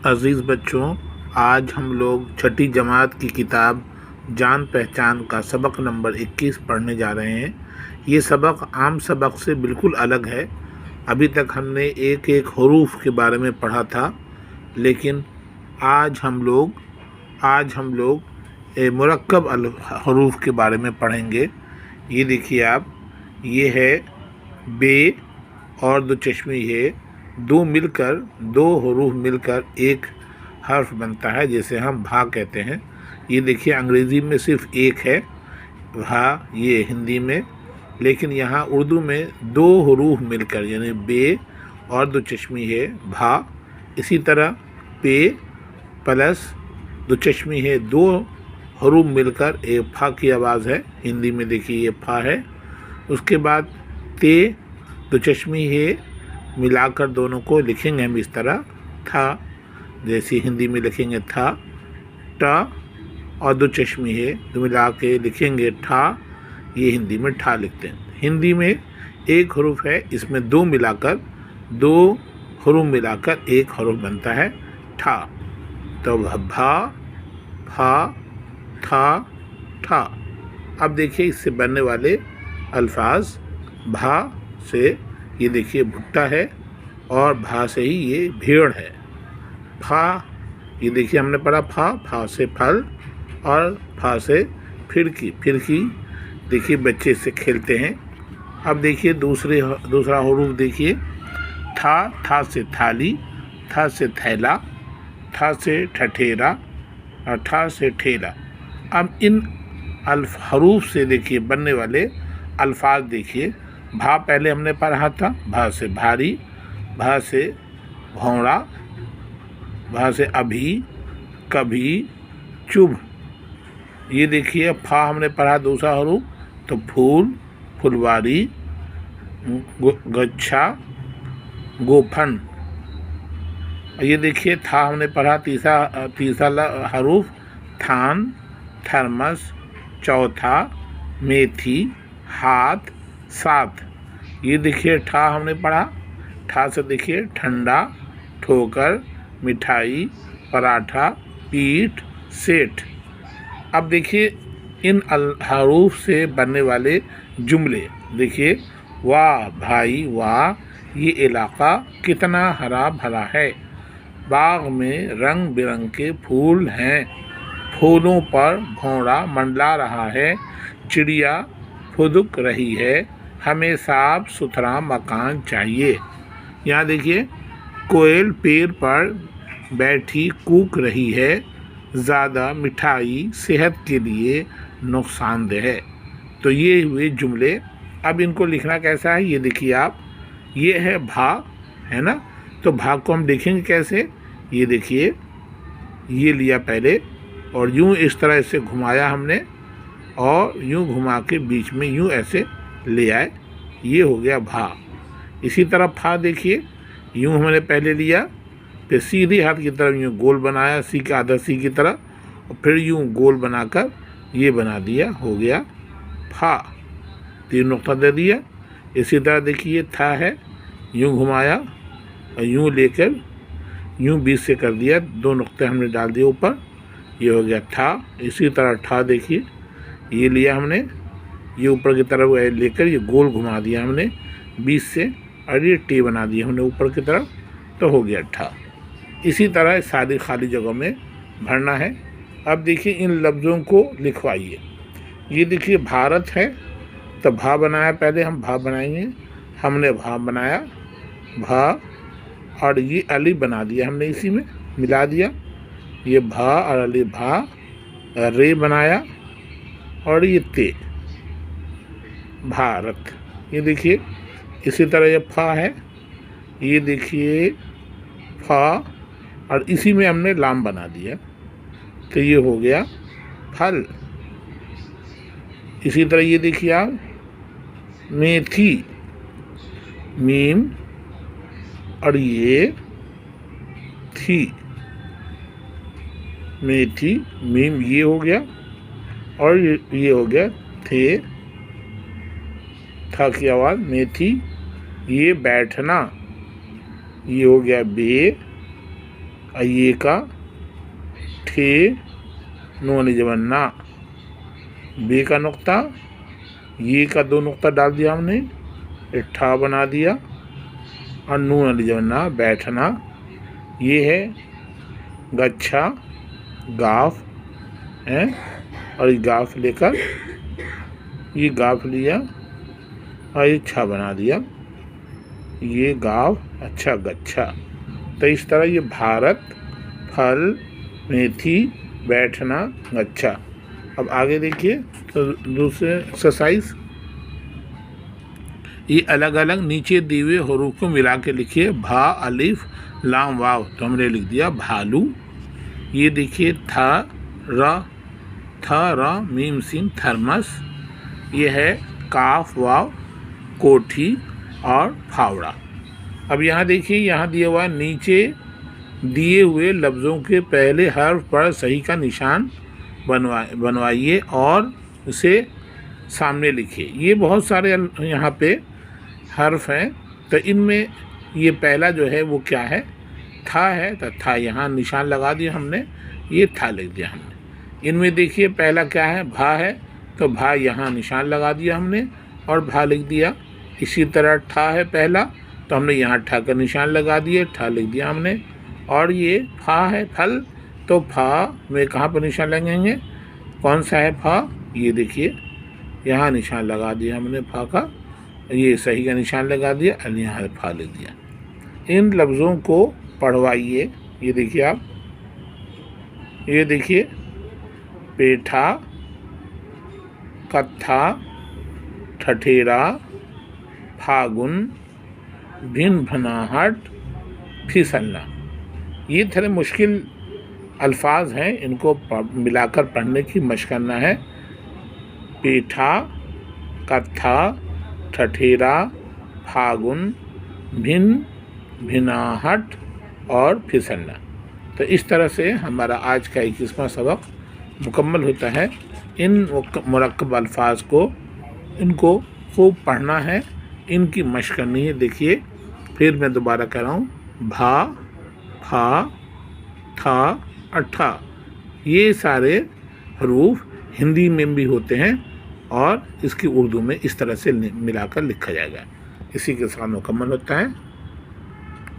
अज़ीज़ बच्चों, आज हम लोग छठी जमात की किताब जान पहचान का सबक नंबर 21 पढ़ने जा रहे हैं। ये सबक आम सबक से बिल्कुल अलग है। अभी तक हमने एक एक हरूफ के बारे में पढ़ा था, लेकिन आज हम लोग मुरक्कब हरूफ के बारे में पढ़ेंगे। ये देखिए आप, ये है बे और दो चश्मी है। दो हरूफ मिलकर एक हर्फ बनता है, जैसे हम भा कहते हैं। ये देखिए, अंग्रेज़ी में सिर्फ एक है भा, ये हिंदी में, लेकिन यहाँ उर्दू में दो हरूफ मिलकर यानी बे और दो चश्मी है भा। इसी तरह पे प्लस दो चश्मी है, दो हरूफ मिलकर एक फा की आवाज़ है। हिंदी में देखिए ये फा है। उसके बाद ते दो चश्मी है, मिलाकर दोनों को लिखेंगे हम इस तरह था, जैसे हिंदी में लिखेंगे था। टा और दो चश्मी है तो मिला के लिखेंगे ठा, ये हिंदी में ठा लिखते हैं। हिंदी में एक हरूफ है, इसमें दो हरूफ मिलाकर एक हरूफ बनता है ठा। तो भा फा था ठा। अब देखिए इससे बनने वाले अल्फाज, भा से ये देखिए भुट्टा है और भा से ही ये भेड़ है। फा, ये देखिए हमने पढ़ा फा से फल और फा से फिरकी देखिए बच्चे इससे खेलते हैं। अब देखिए दूसरा हरूफ देखिए, था से थाली, था से थैला, था से ठठेरा और ठा से ठेला। अब इन हरूफ से देखिए बनने वाले अल्फाज देखिए। भा पहले हमने पढ़ा था, भा से भारी, भा से भौंरा, भा से अभी, कभी, चुभ। ये देखिए फा हमने पढ़ा दूसरा हरूफ, तो फूल, फुलवारी, गच्छा, गोफन। ये देखिए था हमने पढ़ा तीसरा हरूफ, थान, थर्मस, चौथा, मेथी, हाथ, साथ। ये देखिए ठा हमने पढ़ा, ठा से देखिए ठंडा, ठोकर, मिठाई, पराठा, पीठ, सेठ। अब देखिए इन हरूफ से बनने वाले जुमले देखिए। वाह भाई वाह, ये इलाका कितना हरा भरा है। बाग में रंग बिरंग के फूल हैं, फूलों पर भौंरा मंडला रहा है। चिड़िया फुदक रही है, हमें साफ सुथरा मकान चाहिए। यहाँ देखिए, कोयल पेड़ पर बैठी कूक रही है, ज़्यादा मिठाई सेहत के लिए नुकसानदेह है। तो ये हुए जुमले। अब इनको लिखना कैसा है ये देखिए आप, ये है भा, है ना। तो भा को हम देखेंगे कैसे, ये देखिए, ये लिया पहले और यूँ इस तरह इसे घुमाया हमने और यूँ घुमा के बीच में यूँ ऐसे ले आए, ये हो गया भा। इसी तरह फा देखिए, यूँ हमने पहले लिया, फिर सीधे हाथ की तरफ यूँ गोल बनाया, सी का आधा सी की तरह, और फिर यूँ गोल बनाकर ये बना दिया, हो गया फा। 3 नुक्ता दे दिया। इसी तरह देखिए था है, यूँ घुमाया और यूँ लेकर यूँ बीच से कर दिया, 2 नुक्ते हमने डाल दिए ऊपर, ये हो गया था। इसी तरह ठा देखिए, ये लिया हमने, ये ऊपर की तरफ लेकर ये गोल घुमा दिया हमने बीच से और ये टी बना दिया हमने ऊपर की तरफ, तो हो गया ठा। इसी तरह सारी खाली जगहों में भरना है। अब देखिए इन लफ्ज़ों को लिखवाइए। ये देखिए भारत है, तो भा बनाया, पहले हम भा बनाएंगे। हमने भा बनाया, भा, और ये अली बना दिया हमने, इसी में मिला दिया, ये भा और अली भा, रे बनाया और ये ते, भारत। ये देखिए इसी तरह ये फा है, ये देखिए फा, और इसी में हमने लाम बना दिया, तो ये हो गया फल। इसी तरह ये देखिए आप, मेथी, मीम, और ये थी, मेथी मीम, ये हो गया, और ये हो गया थे, था की आवाज़ मेथी। ये बैठना, ये हो गया बे, ये का ठे नून जबन ना, बे का नुक्ता, ये का 2 नुक्ता डाल दिया हमने, ठा बना दिया, और नून जबन ना बैठना। ये है गच्छा, गाफ है, और ये गाफ लेकर ये गाफ लिया और ये छा बना दिया, ये गाफ अच्छा गच्छा। तो इस तरह ये भारत, फल, मेथी, बैठना, गच्छा। अब आगे देखिए तो दूसरे एक्सरसाइज, ये अलग अलग नीचे दिए हुए हरूफ को मिला के लिखिए। भा, अलिफ, लाम, वाव। तो हमने लिख दिया भालू। ये देखिए थ, मीम, सीन, थर्मस। ये है काफ, वाव, कोठी और फावड़ा। अब यहाँ देखिए, यहाँ दिया हुआ नीचे दिए हुए लफ्ज़ों के पहले हर्फ पर सही का निशान बनवाइए और उसे सामने लिखिए। ये बहुत सारे यहाँ पे हर्फ हैं, तो इनमें ये पहला जो है वो क्या है, था है, तो था यहाँ निशान लगा दिया हमने, ये था लिख दिया हमने। इनमें देखिए पहला क्या है, भा है, तो भा यहाँ निशान लगा दिया हमने और भा लिख दिया। इसी तरह ठा है पहला, तो हमने यहाँ ठा का निशान लगा दिए, ठा लिख दिया हमने। और ये फा है फल, तो फा में कहाँ पर निशान लगेंगे, कौन सा है फा, ये देखिए यहाँ निशान लगा दिया हमने फा का, ये सही का निशान लगा दिया और यहाँ फा लिख दिया। इन लफ्ज़ों को पढ़वाइए। ये देखिए आप, ये देखिए पेठा, कत्था, ठठेरा, फागुन, भिन भनाहट, फिसलना। ये थोड़े मुश्किल अल्फाज हैं, इनको मिलाकर पढ़ने की मशक करना है। पेठा, कत्था, ठठेरा, फागुन, भिन भिनाहट और फिसलना। तो इस तरह से हमारा आज का 21वां सबक मुकम्मल होता है। इन मुरक्कब अल्फाज को, इनको खूब पढ़ना है, इनकी मशक करनी है। देखिए फिर मैं दोबारा कह रहा हूँ, भा, फा, था, अठा, ये सारे हरूफ हिंदी में भी होते हैं और इसकी उर्दू में इस तरह से मिलाकर लिखा जाएगा। इसी के साथ मुकम्मल होता है।